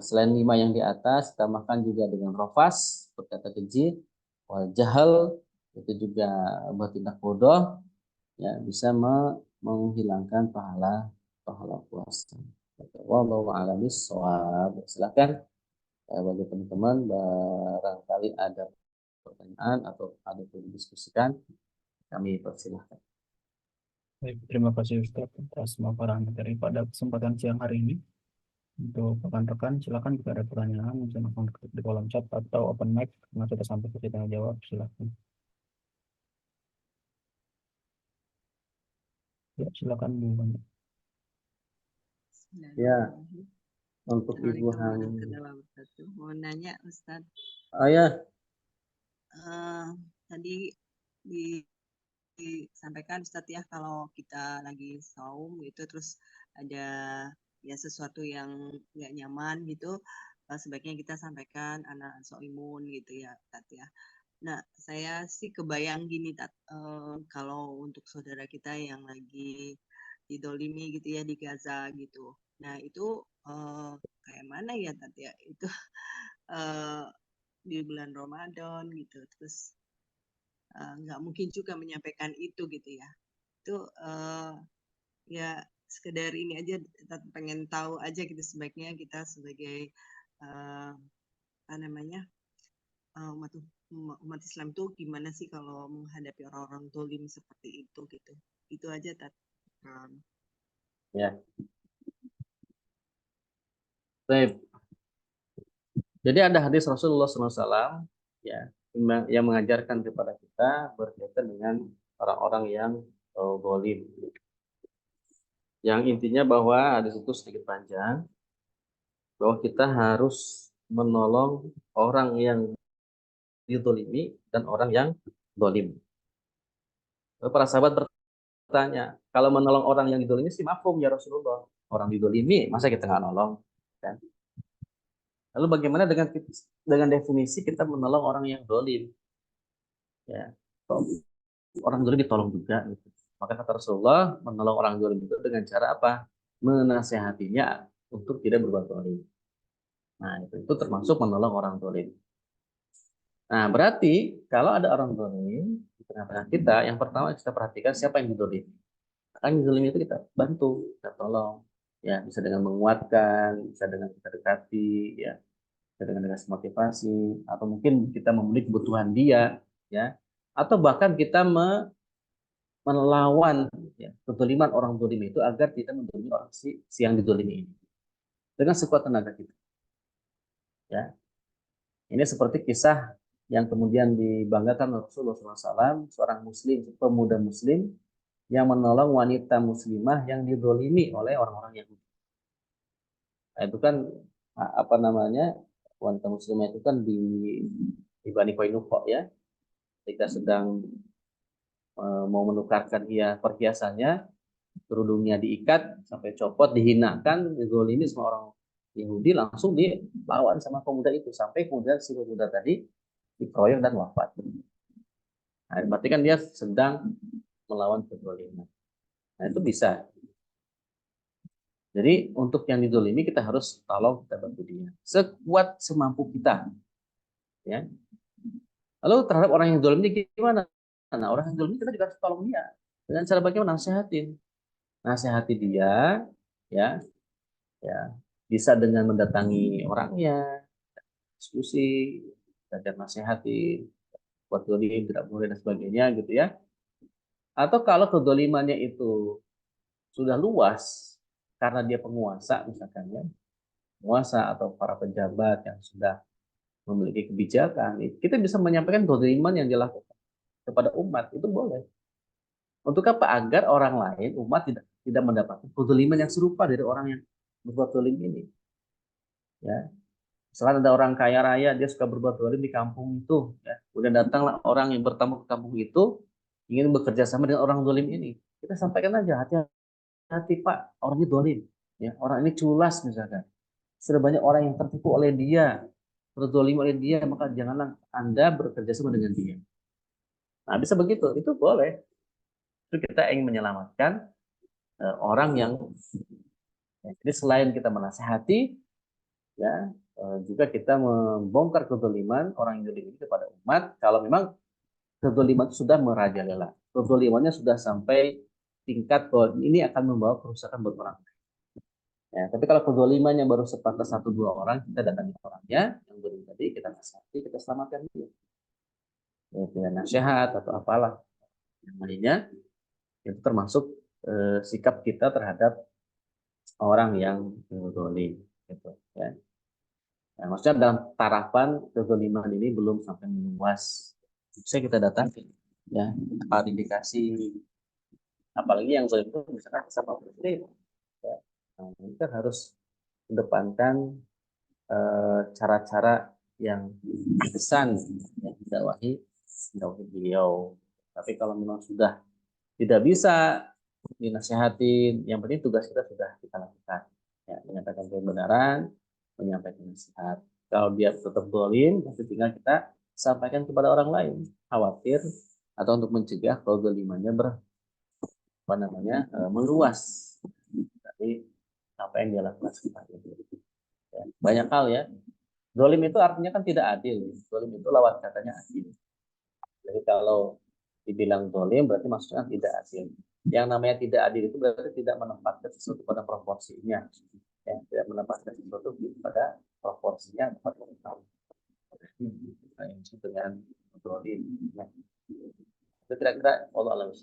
Selain 5 yang di atas, tambahkan juga dengan rofas, berkata keji, wal jahal, itu juga bertindak bodoh, ya bisa menghilangkan pahala pahala puasa. Wallahu a'lam bishawab. Silakan bagi teman-teman barangkali ada pertanyaan atau ada yang didiskusikan, kami persilahkan. Baik, terima kasih Ustaz atas pemaparan materi pada kesempatan siang hari ini. Untuk rekan-rekan, silakan jika ada pertanyaan, silakan ketik di kolom chat atau open mic, karena kita sampai ke tanya jawab, silakan. Ya, silakan Bu. Ya, untuk Ibu Assalamualaikum Han. warahmatullahi wabarakatuh. Mau nanya Ustadz, Oh ya, tadi disampaikan Ustadz ya kalau kita lagi saum gitu terus ada ya sesuatu yang nggak nyaman gitu, sebaiknya kita sampaikan anak soimun gitu ya Ustadz ya. Nah saya sih kebayang gini Tat, kalau untuk saudara kita yang lagi didolimi gitu ya di Gaza gitu. Nah itu kayak mana ya Tat ya itu eh, di bulan Ramadan gitu terus nggak mungkin juga menyampaikan itu gitu ya itu ya sekedar ini aja kita pengen tahu aja gitu sebaiknya kita sebagai apa namanya umat umat Islam tuh gimana sih kalau menghadapi orang-orang dolim seperti itu gitu itu aja Tat. ya. Baik. Jadi ada hadis Rasulullah SAW ya yang mengajarkan kepada kita berkaitan dengan orang-orang yang zalim. Yang intinya bahwa hadis itu sedikit panjang, bahwa kita harus menolong orang yang dizolimi dan orang yang zalim. Para sahabat bertanya, kalau menolong orang yang dizolimi sih mafhum ya Rasulullah. Orang dizolimi, masa kita nggak nolong? Kan? Lalu bagaimana dengan definisi kita menolong orang yang zalim? Ya, orang zalim ditolong juga. Gitu. Maka kata Rasulullah, menolong orang zalim itu dengan cara apa? Menasehatinya untuk tidak berbuat zalim. Nah, itu termasuk menolong orang zalim. Nah, berarti kalau ada orang zalim di tengah-tengah kita, yang pertama kita perhatikan siapa yang dizalimi. Kan yang zalim itu kita bantu, kita tolong. ya bisa dengan menguatkan, bisa dengan kita dekati, ya bisa dengan dikasih motivasi, atau mungkin kita memenuhi kebutuhan dia, ya, atau bahkan kita melawan ya, kezaliman orang zalim itu agar tidak mendolimi orang si yang didolimi ini dengan sekuat tenaga kita. Ya, ini seperti kisah yang kemudian dibanggakan Rasulullah SAW, seorang Muslim, pemuda Muslim yang menolong wanita Muslimah yang didolimi oleh orang-orang Yahudi. Nah, itu kan apa namanya, wanita Muslimah itu kan di Bani Qainuqa ya, ketika sedang mau menukarkan perhiasannya, kerudungnya diikat sampai copot, dihinakan, dizolimi sama orang Yahudi, langsung dilawan sama pemuda itu sampai kemudian si pemuda tadi dikeroyok dan wafat. Nah, berarti kan dia sedang melawan kezaliman. Nah, itu bisa. Jadi untuk yang dizolimi kita harus tolong, kita bantu dia sekuat semampu kita. Ya. Lalu terhadap orang yang zolimnya gimana? Nah, orang yang zolim kita juga harus tolong dia dengan cara bagaimana? Nasihati dia, ya, ya, bisa dengan mendatangi orangnya, diskusi, belajar nasihati, buat zolim tidak boleh dan sebagainya gitu ya. Atau kalau kezolimannya itu sudah luas karena dia penguasa misalkan ya, penguasa atau para pejabat yang sudah memiliki kebijakan, kita bisa menyampaikan kezaliman yang dilakukan kepada umat, itu boleh. Untuk apa? Agar orang lain, umat tidak mendapatkan kezaliman yang serupa dari orang yang berbuat zalim ini. Ya, misalkan ada orang kaya raya, dia suka berbuat zalim di kampung itu, ya. Kemudian datanglah orang yang bertamu ke kampung itu, ingin bekerja sama dengan orang zalim ini. Kita sampaikan aja, hati-hati Pak, orang ini zalim. Ya, orang ini culas misalkan. Sudah banyak orang yang tertipu oleh dia, terzolimi oleh dia, maka janganlah Anda bekerja sama dengan dia. Nah, bisa begitu, itu boleh. Itu kita ingin menyelamatkan orang yang, ya, jadi selain kita menasehati, ya, juga kita membongkar kezaliman orang yang zalim ini kepada umat. Kalau memang kezaliman itu sudah merajalela, kezalimannya sudah sampai tingkat bahwa ini akan membawa kerusakan buat orang. Ya, tapi kalau kezalimannya baru sebatas 1-2 orang, kita datangi orangnya yang zalim tadi, kita nasihati, kita selamatkan dia. Ya, dengan nasihat atau apalah yang lainnya, itu termasuk sikap kita terhadap orang yang zalim, gitu ya. Nah, maksudnya dalam tarapan kezaliman ini belum sampai meluas, bisa kita datangi ya, apa indikasi, apalagi yang zalim itu misalkan sama muslim ya. Nah, ini kan harus mendepankan cara-cara yang berkesan yang didakwahi beliau. Tapi kalau memang sudah tidak bisa dinasihatin, yang penting tugas kita sudah kita lakukan ya, menyatakan kebenaran, menyampaikan nasihat. Kalau dia tetap zalim, nanti tinggal kita sampaikan kepada orang lain, khawatir atau untuk mencegah kalau zalimannya meluas dari apa yang dia lakukan seperti itu. Ya, banyak hal ya. Zalim itu artinya kan tidak adil. Zalim itu lawan katanya adil. Jadi kalau dibilang zalim berarti maksudnya tidak adil. Yang namanya tidak adil itu berarti tidak menempatkan sesuatu pada proporsinya. Ya, tidak menempatkan sesuatu pada proporsinya tepat waktu. Yang disebut dengan zalim. Ya. Itu kira-kira Allah alam.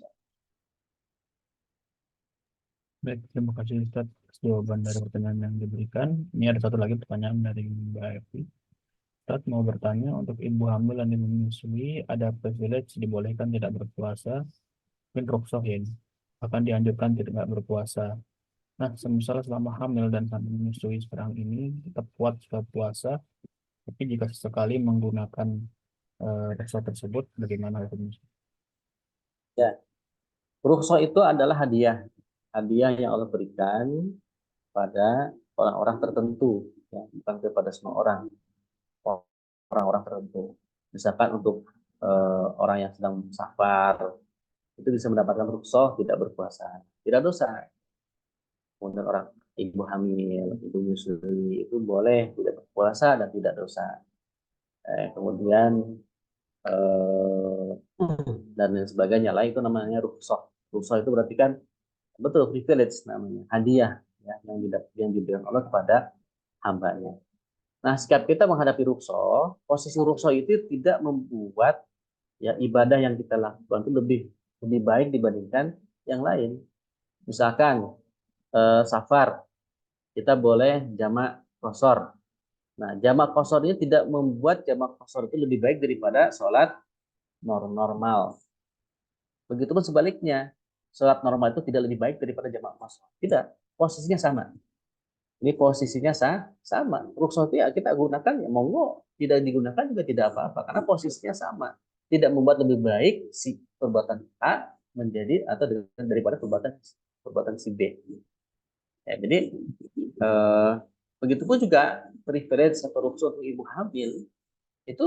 Baik, terima kasih Ustaz atas jawaban dari pertanyaan yang diberikan. Ini ada satu lagi pertanyaan dari Mbak Evi. Ustaz mau bertanya, untuk ibu hamil dan ibu menyusui ada privilege dibolehkan tidak berpuasa, mungkin rukhsah ya, bahkan dianjurkan tidak berpuasa. Nah, semisal selama hamil dan sambil menyusui sekarang ini tetap kuat sudah puasa, tapi jika sesekali menggunakan rukhsah tersebut, bagaimana hukumnya? Ya, rukhsah itu adalah hadiah yang Allah berikan pada orang-orang tertentu, ya, bukan kepada semua orang-orang tertentu. Misalkan untuk orang yang sedang safar itu bisa mendapatkan rukhsah tidak berpuasa, tidak dosa. Kemudian orang ibu hamil, ibu menyusui itu boleh tidak berpuasa dan tidak dosa. Kemudian dan lain sebagainya lah, itu namanya rukhsah. Rukhsah itu berarti kan betul privilege namanya, hadiah ya, yang diberikan Allah kepada hambanya. Nah, sikap kita menghadapi rukso, posisi rukso itu tidak membuat ya ibadah yang kita lakukan itu lebih baik dibandingkan yang lain. Misalkan safar, kita boleh jamak qashar. Nah, jamak qashar ini tidak membuat jamak qashar itu lebih baik daripada sholat normal. Begitupun sebaliknya, sholat normal itu tidak lebih baik daripada jamak qashar. Tidak, posisinya sama. Ini posisinya sama. Rukso itu ya kita gunakan, ya monggo, tidak digunakan juga tidak apa-apa karena posisinya sama. Tidak membuat lebih baik si perbuatan A menjadi atau daripada perbuatan si B. Ya, jadi begitupun juga preferensi atau rukso untuk ibu hamil itu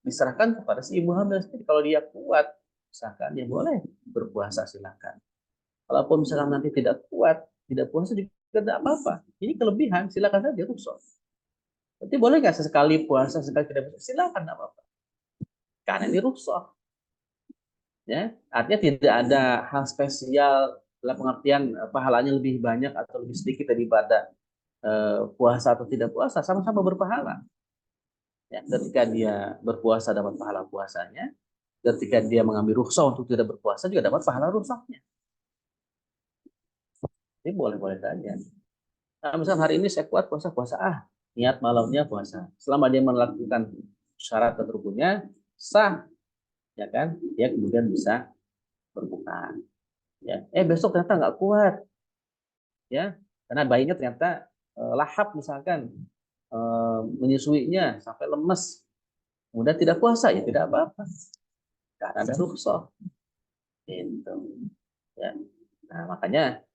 diserahkan kepada si ibu hamil sendiri. Kalau dia kuat, misalkan dia boleh berpuasa, silakan. Kalaupun misalkan nanti tidak kuat, tidak puasa juga tidak apa-apa. Ini kelebihan, silakan saja rukso. Berarti boleh nggak sesekali puasa, sekali tidak puasa? Silakan, tidak apa-apa. Karena ini rukso. Ya, artinya tidak ada hal spesial dalam pengertian pahalanya lebih banyak atau lebih sedikit daripada puasa atau tidak puasa, sama-sama berpahala. Ya, ketika dia berpuasa dapat pahala puasanya, ketika dia mengambil rukso untuk tidak berpuasa juga dapat pahala ruksonya. Ini boleh-boleh saja. Nah, misalnya hari ini saya kuat puasa, niat malamnya puasa. Selama dia melakukan syarat dan rukunnya sah, ya kan? Dia kemudian bisa berbuka. Ya, besok ternyata nggak kuat, ya, karena bayinya ternyata lahap misalkan, menyusuinya sampai lemes, kemudian tidak puasa, ya tidak apa-apa, karena ada rukso. Gitu. Ya. Nah, makanya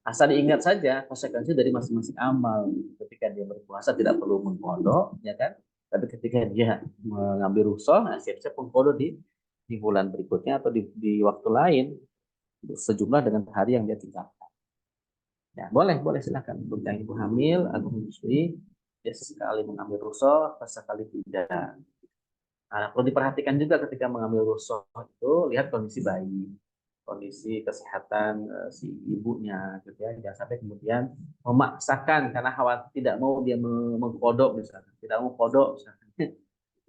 asal diingat saja konsekuensi dari masing-masing amal. Ketika dia berpuasa tidak perlu mengkodok, ya kan? Tapi ketika dia mengambil rukso, nah siap-siap mengkodok di bulan berikutnya atau di waktu lain sejumlah dengan hari yang dia tinggalkan. Ya, boleh silakan untuk yang ibu hamil atau menyusui, dia sekali mengambil rukso, sekali tidak. Nah, perlu diperhatikan juga ketika mengambil rukso itu lihat kondisi bayi, kondisi kesehatan si ibunya, gitu ya. Jangan sampai kemudian memaksakan karena khawatir tidak mau dia mengkodok misalnya, tidak mau kodok misalnya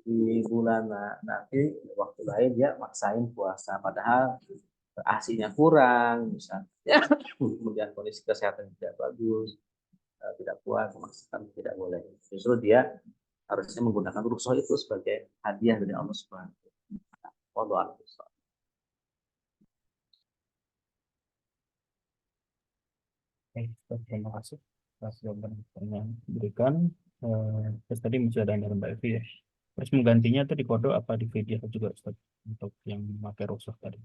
di bulan nanti waktu lain dia maksain puasa, padahal ASI-nya kurang misalnya, kemudian kondisi kesehatan tidak bagus, tidak kuat, memaksakan tidak boleh. Justru dia harusnya menggunakan rukso itu sebagai hadiah dari Allah Subhanahu wa Ta'ala. Terima kasih atas jawaban yang diberikan. Terus tadi masih ada dari Mbak Evi ya. Terus menggantinya itu di kodok apa di video juga Ustaz, untuk yang memakai rusuh tadi?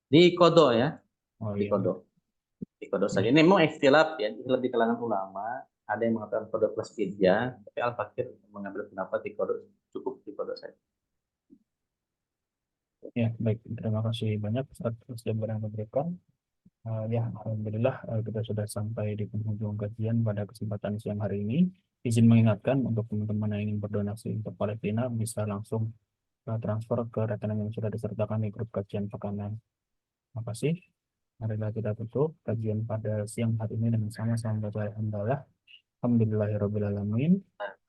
Di kodok ya, Oh di iya. kodok. Di kodok saja. Ini memang ikhtilaf ya, ikhtilaf di kalangan ulama. Ada yang mengatakan kodok plus fidyah, tapi Al-Fakir mengambil pendapat di kodok, cukup di kodok saja. Ya, baik. Terima kasih banyak atas jawaban yang diberikan. Ya, alhamdulillah kita sudah sampai di penghujung kajian pada kesempatan siang hari ini. Izin mengingatkan untuk teman-teman yang ingin berdonasi untuk Palestina bisa langsung transfer ke rekening yang sudah disertakan di grup kajian pekanan. Terima kasih. Marilah kita tutup kajian pada siang hari ini dengan sama-sama baca alhamdulillah. Alhamdulillahirrabbilalamin.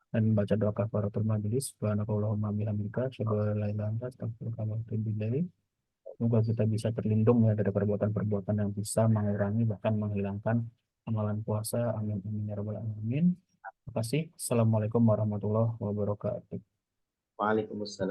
Dan baca doa kafaratul majelis. Subhanakallahumma bihamdika asyhadu an la ilaha illa anta astaghfiruka wa atubu ilaik. Semoga kita bisa terlindung ya dari perbuatan-perbuatan yang bisa mengurangi bahkan menghilangkan amalan puasa. Amin amin ya rabbal alamin. Terima kasih. Assalamualaikum warahmatullahi wabarakatuh. Waalaikumsalam.